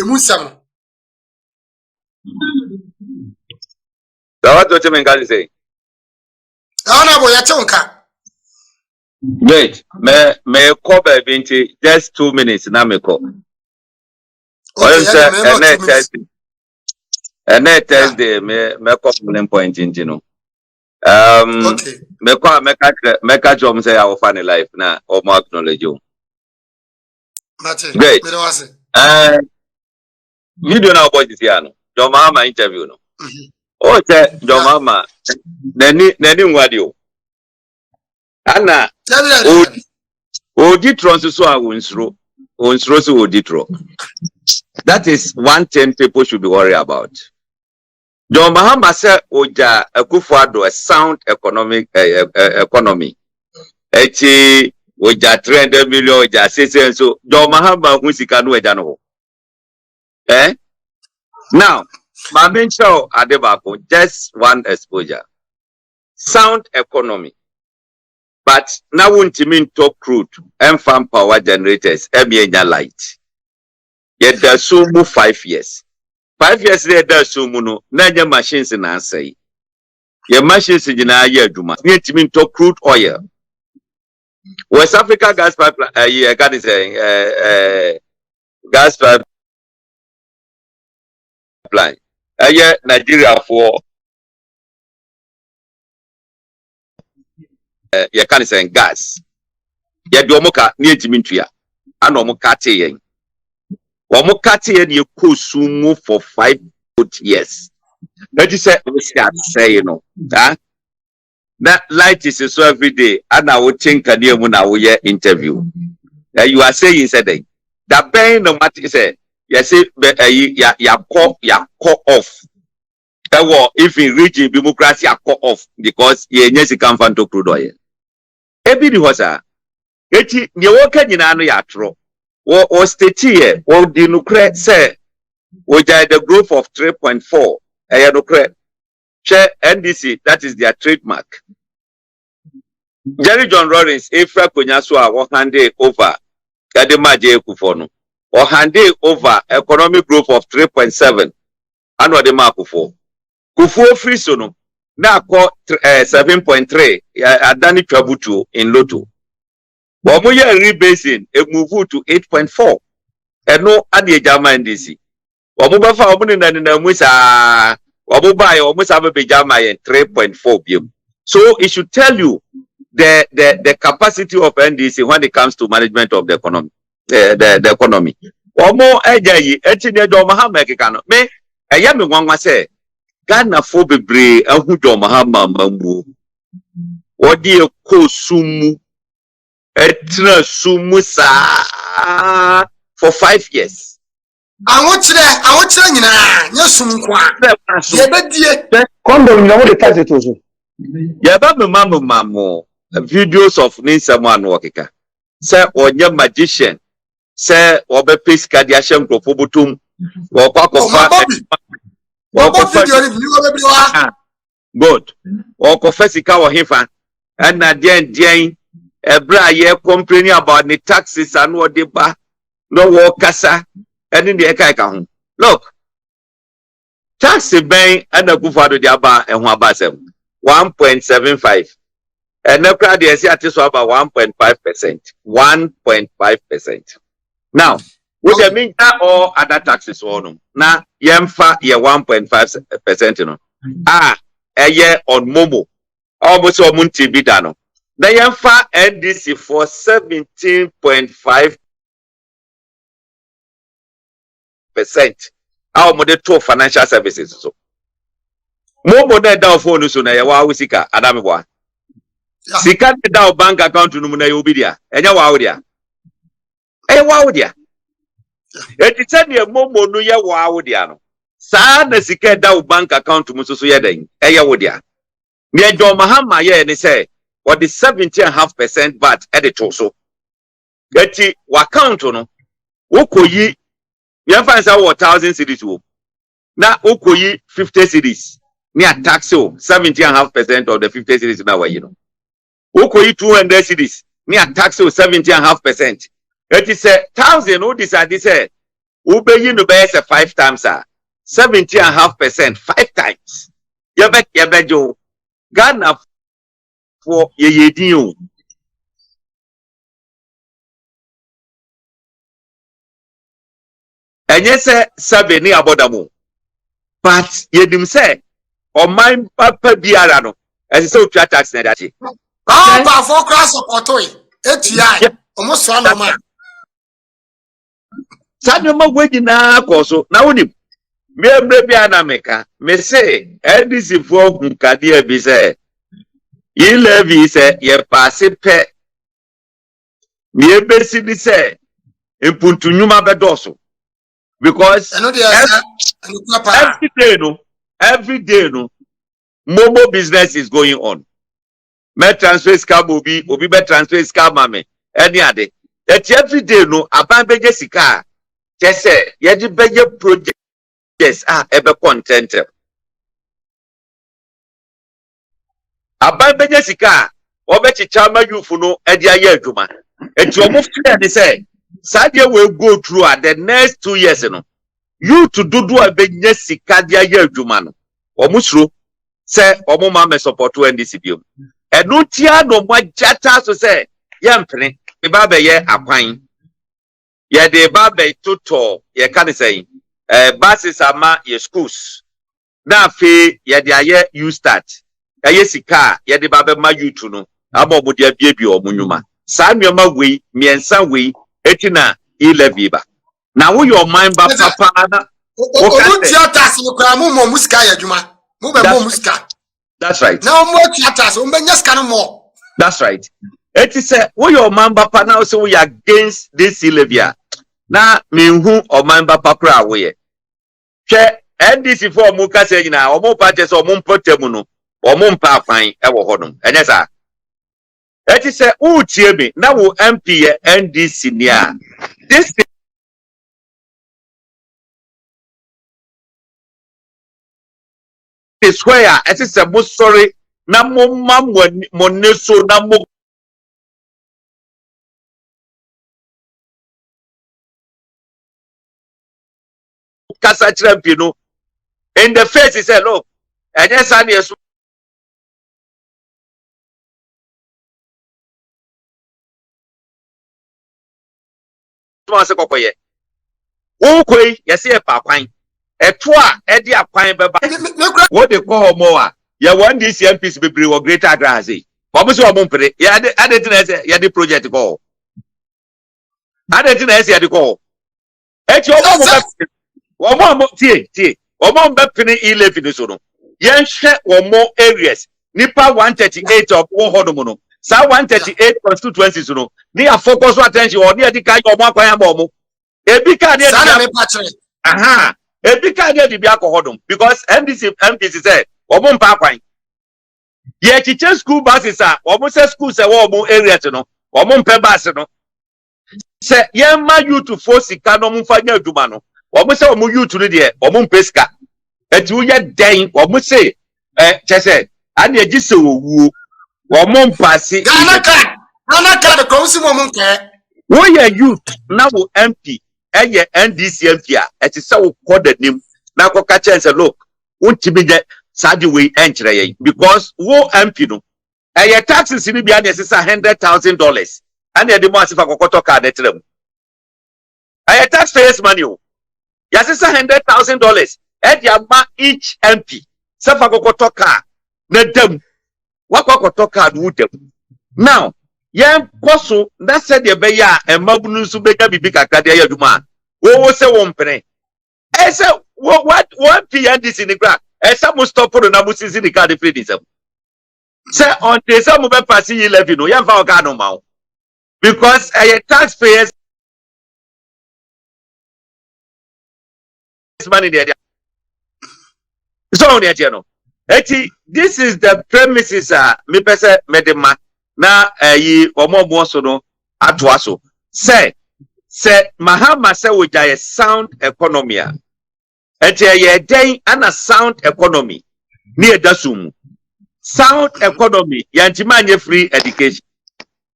Musam. What do you mean, guys? Say, Ana boya chonka. wait, me call baby just 2 minutes now me call. Okay, and Thursday me call from point in Jino. Okay. Me call make a job say I will find a life now or more acknowledge you. Great. You don't know about this year, no? Your mama interview, no? Oh, your mama. Nani wadio. Anna. Oditron so winsro. Winsro so oditro. That is one thing people should be worried about. Your Mahama said oja Akufo-Addo a sound economy. Echi oja 300 million oja say so. Your Mahama who no eja no. Now, my main show Adebako, just one exposure. Sound economy. But now won't mean talk crude and farm power generators, MBN light. Yet there's so move 5 years. 5 years later, there's so no, your machines in answer. Your machines in a year, Juma. Need to mean talk crude oil. West Africa gas pipeline, gas pipeline. Nigeria for you can say gas. Ya do moka ni etimintua. Ana omoka te yen. Omoka te yen ye kosumu for 5 years. That is say you know. That light is so every day. Ana wo think ade mu na wo ye interview. You are saying said that ben no matter say you say ya call off. If in region democracy are cut off because ye nyesi come fan to crude oil. Ebi di hosa. Eti nye woka nyina no ya tro. Wo state here, wo di nukre say we the growth of 3.4. Nukre. Share NDC, that is their trademark. Jerry John Lawrence, Efra Konyaswa, will hand it over. Kadema J. Kufono. Or hand it over economic growth of 3.7. And what the mark for. Kufuo free sono. Now call 7.3. Adani Trabutu in Loto. But we are rebasing a move to 8.4. And no Adi Jama NDC. Wamuba fa omuni na nina mwisa. Wamuba ya almost have a pajama in 3.4 So it should tell you the capacity of NDC when it comes to management of the economy. The economy. Wamo ejayi etine do Mahama kekano. Me eyami wangwa se Ghana fo bebre ahu do Mahama mambu. Wodi ko sumu etra sumu sa for 5 years. Awochire nyina nya sumu kwa. Ye bedie condom nyina wo de tax to so. Ye ba me mamo videos of Ninsaman Wakika. Say onye magician. Say obe pesca di ashem profobutum. Good. Or confessika or hifa. And na dien ebra ye complaining about the taxes and what they ba no work kasa and in the eka. Look. Tax ben and a Akufo-Addo di aba and 1.75. And the crowd is at about 1.5%. 1.5%. Now, with the mean or other taxes on now, yemfa ye 1.5%, you know. A year on Momo. Almost a munti bidano. The yemfa NDC for 17.5%. Our model to financial services. So Momo de down phone so na yawa wisika adamwa. Sika de down bank account no na yobidia. Enya wa odia. Wa odia. Eti se ne Momo no ye wa odia no. Sa na sika down bank account mu so ye den. Eya odia. Ne do Mahama ye ne say what the 17.5% VAT edit so. Eti wa account no wokoyi you find out 1,000 cities wo. Na okoyi 50 cities. Near tax 17.5% of the 50 cities now, you know. Okoyi 200 cities. Near tax 17.5%. It is 1,000 who decide this ube you no be say 5 times 70.5%, 5 times. You jo Ghana for ye din. And yes, 7 ni abodamu. But ye dim say, or mine papa biara no, as so try tax na that. Ah, for class support ATI. Almost one of my. Sanoma wedi na koso na wonim. Me bia na meka. Me say, NDC for nkade bi say. Ye levy say ye pass pe. Me besi bi say, impuntu nyuma bedoso. Because every day no mobile business is going on. Me transfer scam obi be transfer scam mame any ade that every day no aban beje sika just say ye di beje projects ebe content aban beje sika obechicha ma youth no e di aye adwuma enti omo fear dey say sadie we go through at the next 2 years no you to do abenye sika di aye adwuma no omo suro say omo ma me support NDC biom enu tia no mo jata so say ye mpene e ba be ye akwan ye de ba be toto ye kan say buses ama ye schools na fe ye de aye you start ye sika ye de ba be ma youth no aba mo de abie omunwuma sa nneoma wei miensa wei etina e-levy ba na wo your mind ba papa na o theaters ni kwa mo musika ya dwuma mo be mo musika. That's right. Now more theaters o mbenya scan more. That's right. It is wo your man papa now say we against this e-levy na menhu o man papa kra wo ye hwe NDC for mu ka say nyina o mo party so o mo mpotemu no o mo mpa afan e wo hodom enye sa it is who tie me na wo MP NDC nia this is where it is a mo sorry na mo mam mo neso na mo kasa chirempi no in the face he said look enye sa na yeso mo se kokoye wo koi yesi e pa kwan eto a e di akwan beba what they call more ya one this MPs be bring greater agrazi omo se omo mpere ya ade tina se ya di project call ade tina se ya di call e ti omo tie omo mbe pini e-levy ni so no yen hwe omo areas nipa 138 of wo hodom no sa 138 constituencies no ni a focus attention on e di kai omo akwan ya omo ebi ka de ebi ka de bi akohodom because MPC say omo mpa akwan ye chiche school buses omo say school say omo areas no omo mpa bus no say ye ma you to force sika no mfa nya adwuma no omo say omo youth no de omo mpa sika eti wo ye den omo say chese ani agise owu omo mpa si Ghana ka de ko si mo mo nke wo ye youth na wo MP eye NDC MP eti say wo kod anim na koka chance look untimi je sadi we enchire ye because wo MP no eye taxes ni bia na sisa $100,000 and e de mo asifa kokoto card etrem eye taxpayers money o ya sisa $100,000 e de ama each MP safa kokoto card na dam wakokoto card wo dam now yen koso na said ye be ya emabunu nso be ga bibi kakra de yaduma wo se wo mpene e se what PNDC ni gra e se mo stop na mo sisi ni card free disem se on the some be pass e-levy no yen fa o ka no ma because taxpayers money there so on there no this is the premises me pese medema na yi omo so no atoa so say Mahama say we jay sound economy ye den ana sound economy ni edasum sound economy yantima anye free education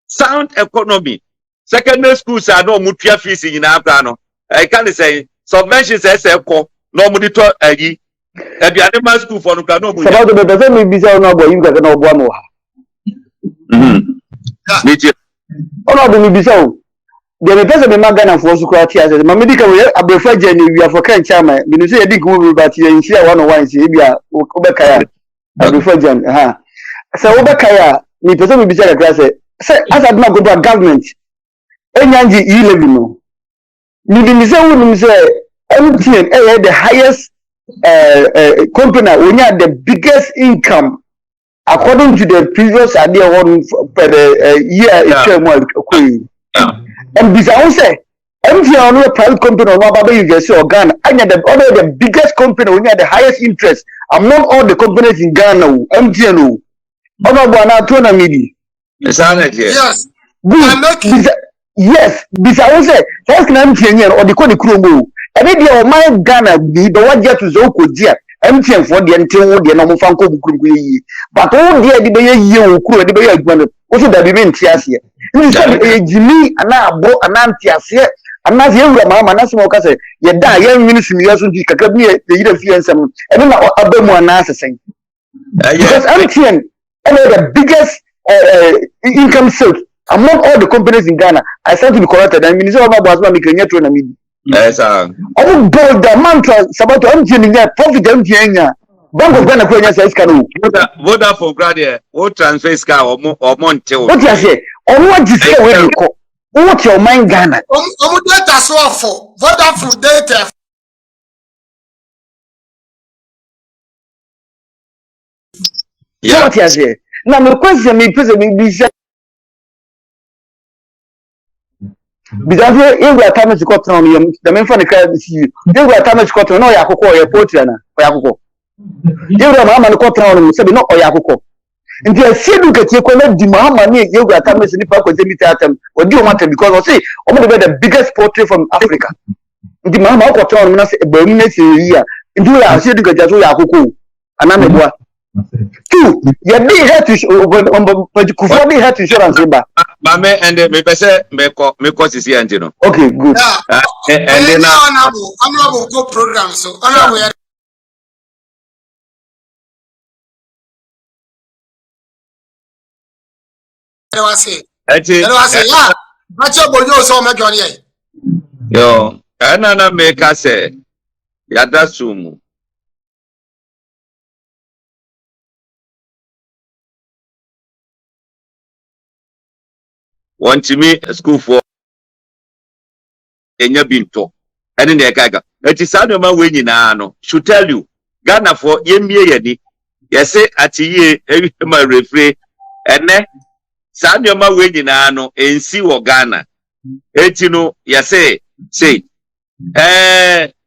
sound economy secondary schools are no mutua fees nyina abra no I can say subventions SFCO no monitor ayi ebiade ma school for no ka no mu About the better me be say no boy you got no boy mo meje ono do me be say the person be magana for so kwati as ma medical we abrefa jani we for kan chama me no say e dig we but ye nsia one on one say bia obeka ya abrefa jani ha say obeka ya me person me be say class say as adma go to government enyanji e11 no me say we say MTN the highest company when you have the biggest income according to the previous idea one per year and besides say MTN is a private company or not you just say Ghana and the biggest company when you have the highest interest among all the companies in Ghana MTN Yes. Yes, besides say first MTN or the Krongo and if your mind Ghana be the one jet to Zoko dear MTN for the until the normal Fanko Krugi. But all dear the bay you could the bay also that remain Tias here. You said Jimmy and now bought an Antias here and not young Mahama and Nasimo say, you die young ministry years to be the European and then Abemo and Nasa saying. Because MTN the biggest income source among all the companies in Ghana. I said to be corrected and Minister of was one making yet to me. Yes, I will build the mantra about MTN in there, profit MTN. Bank of Ghana Kenya says, "Can vote for Gradia, what transfer car or Montel? What you say? Or what you say when you call? What your mind Ghana? Data so for Vodafone data. Yeah, what you say? Now, my question me, person me, because you got time to cut on the main for the crowd see you. You got time to cut on no yakoko or potriana or yakoko. You got Mahama cut on say no or yakoko. And you see look at you collect the Mahama near you got time to nip with them or do you want it because I say the biggest portrait from Africa. The Mahama cut on us a bonus here. And you are saying to get yakoko and I'm a boy. Two, you be here to but you could be here to insurance. Mame and me pese me cause is engine. Okay, good. And then honorable go program so honorable. I say yeah. But you go so make on here. Yo, anana make us say yada sumu. Want to me school for Enya Binto. And in the Gaga. It is Adoma winning no. Should tell you, Ghana for Yemie Yedi. Yes, say at ye, my refrain. And ne Sanyoma winning no, and see what Ghana. Etino, yes, say.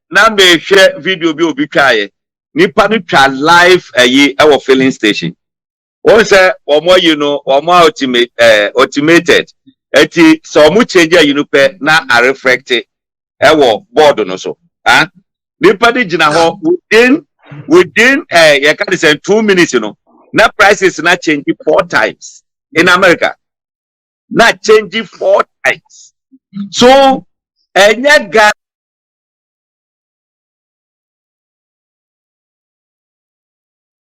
Now me share video be try. Nipanu try live a ye our filling station. Once or more, or more automated. Eti so mu change you know pe na a reflect e wo board no so nipa de gina ho within you can say 2 minutes na prices na change 4 times in America na change 4 times so enya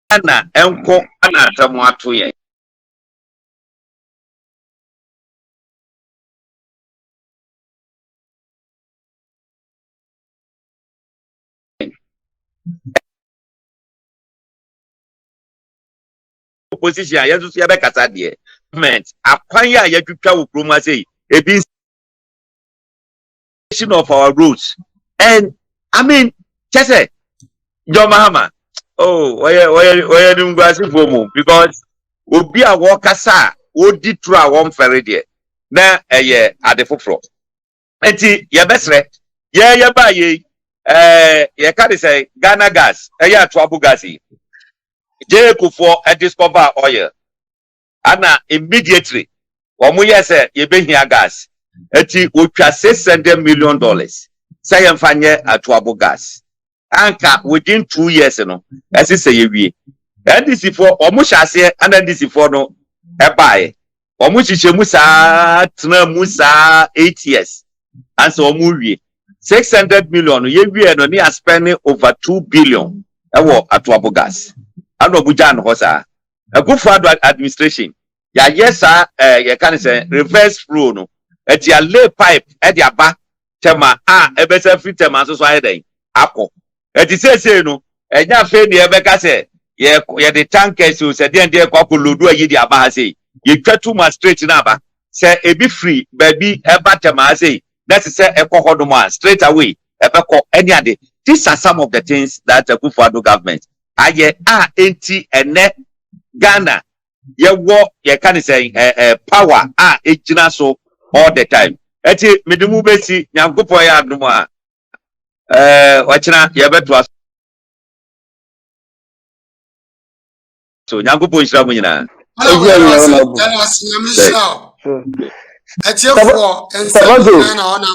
Ghana enko ana atamu ato ye opposition yesu ya be kasa de government akwan ya yatwitwa wo kroma sei ebi of our roads and I mean chese John Mahama why dum gwasi fomu because obi a wo kasa odi tru a won fere de na eye ade foforo enti ye besre ye ba ye ye ka de say Ghana gas eye to abu gas yi Jekufo discover oil ana immediately omo yese ye behia gas eti otwa $600 million say emfanye atoabo gas anka within 2 years no esi say ye wie NDC for omo hyase ana NDC for no ebae omo chiche mu sa tena mu sa 8 years ansa omo wie 600 million ye wie no ne spending over 2 billion ewo atoabo gas and obuja no hosa Akufo-Addo administration ya yesa ye kan say reverse flow no et ya lay pipe e dia ba tema ebesa free tema so ayeden akọ et say no enya fe ne ebeka say ye the tankers o say de kwako lodu ayi dia ba ha say ye twatu ma straight na ba say ebi free baby eba tema say that is say ekohodoma straight away ebeko any ade. These are some of the things that Akufo-Addo government aye enti ene Ghana ye wo ye can say power ejina so all the time eti medimu besi nyankopon ya adum a wachina ye beto so nyankopon shira mu nyina eti efo ense na ona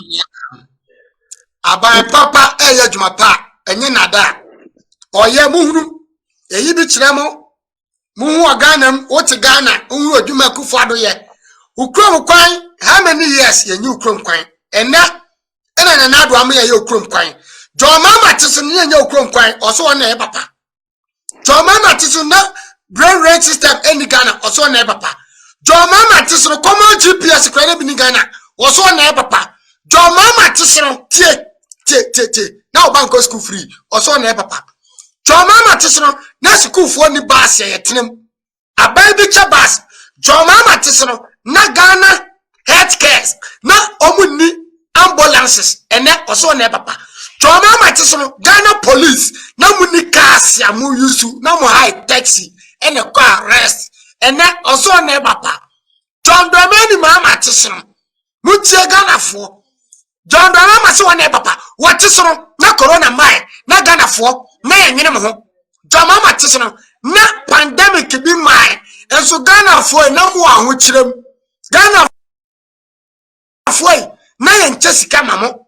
aban papa eye djuma pa enye nada oye muhunu eyi bi kiremo Muhu Ghana, what Ghana, who do make Akufo-Addo ye. Ukrom kwan, how many years ye new Ukrom kwan? And that, and another one may you Ukrom kwan. John Mama Tisson near your Ukrom kwan, also on a papa. John Mama Tisson not brain rate system any Ghana, also on a papa. John Mama Tisson common GPS credit in Ghana, also on a papa. John Mama Tisson, now bank school free, also on a papa. John Mama Tisson, na school for any bus ye tinem. A baby chabas. John Mama Tisson, na Ghana healthcare, na omuni ambulances, and that also ne papa. John Mama Tisson, Ghana police, na muni cars ya mu yusu, na mu high taxi, and a car arrest, and that also ne papa. John Dramani Mama Tisson, mutie Ghana for. John Mama so ne papa. What is na corona mai, na Ghana for. Na nyene mo ho John Mama Tisson na pandemic bi mai enso Ghana fo na mo aho kirem Ghana fo na yen chesika mamo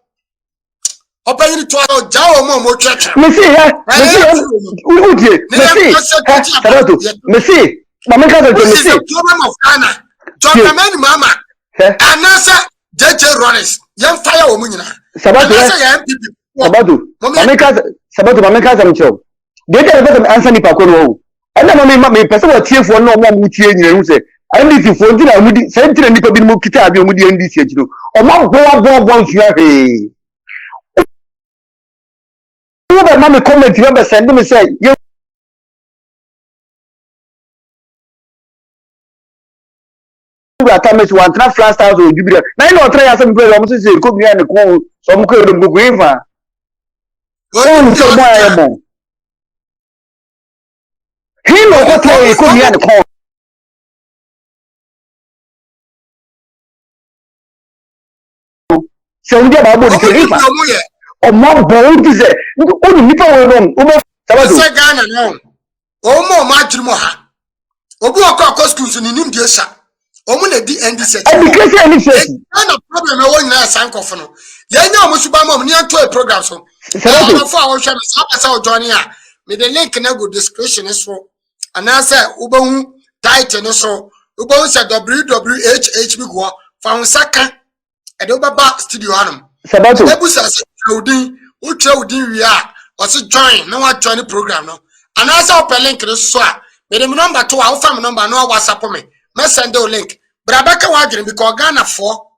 opayiri to jawo mo twetwe Messi Messi mama ka do Messi problem of Ghana John Mama anasa JJ Rollins yen fire wo munyina Sabatu mama ka zamcho de de answer ni pakoro wo ana mama me pese wo tie fo no mo tie nyina hu se NDC fo ndina mudi se ndina nipa bi mo kita abi omudi NDC agiro o ma bo nfia he wo ba mama comment yo be send me say you atamechi one tra flash house o jubira na ino tra ya se mpe o mo se ko mi ya ne ko so mo ko do gbogbo ifa o so mo ya mo he no ko tra ko mi ya ne ko so ndi ba bo di ko ifa o mo bo ndi se o ni nipa wo no o mo sabado se Ghana no o mo ma jirimo ha obu okọ schools ni nim die sha Omune di NDC. Education NDC. No problem e won na sankofo no. Ye nya omusuba mom ni anto e program so. So for our show so pesa o join ya. Me the link na go description so. And I say ubehu title no so. Ubehu say WWHHB go fa unsaka e do baba studio anum. Sabato. Ebu say udin wi a o se join na wa join program no. And I say open link no so a. Me the number 2 a wo fa me number no WhatsApp me. Me send the link. Brabaka wadrin because Ghana for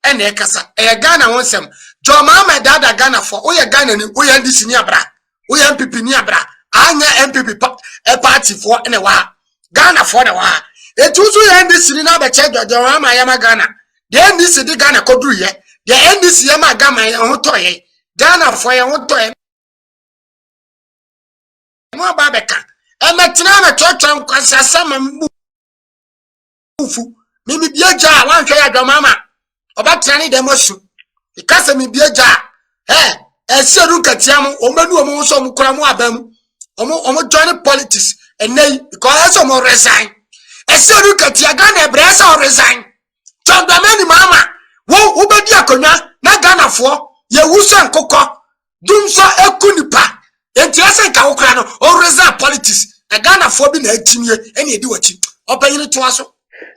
and ekasa. Ghana wants them. John Mama dada Ghana for. Oye Ghana ni oye NDC ni abra. Oye MPP ni abra. Anya MPP party for and wa. Ghana for the wa. Etuzu ye NDC ni na be check John Mama yama Ghana. The NDC di Ghana kodru ye. The NDC yama Ghana ye hoto ye. Ghana for ye hoto ye. Mo babeka. Emetina me twetwe nkwasa sama mbu. Mimi bieja wan hwe ya dwamama obatira ni demosu ikase mi bieja eseru katiam omanu omo so mukura mu abam omo join politics enei because omo resign eseru katia Ghana ebresa o resign tondamani mama wo ubedi akonwa na Ghana fo ye wuso nkokọ dumso ekunipa entiese nka wokra no o resign politics e Ghana fo bi na atimie ene edi wachi opanyini to aso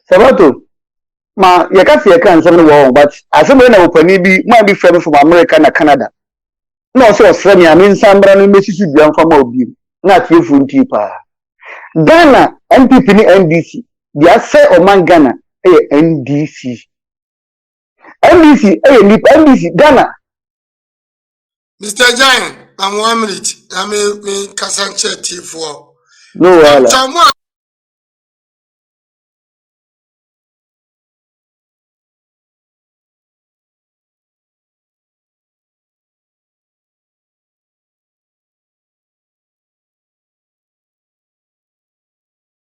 Sabato ma you can something wrong, but as a man of might be friend from America and Canada. No, so Australia, I mean, some brand new should be from Obi, not you from Tipa. Ghana, MPP, NDC, the asset of man Ghana, NDC. NDC, Ghana. Mr. Giant, I'm 1 minute. I mean, Casanche T4. No,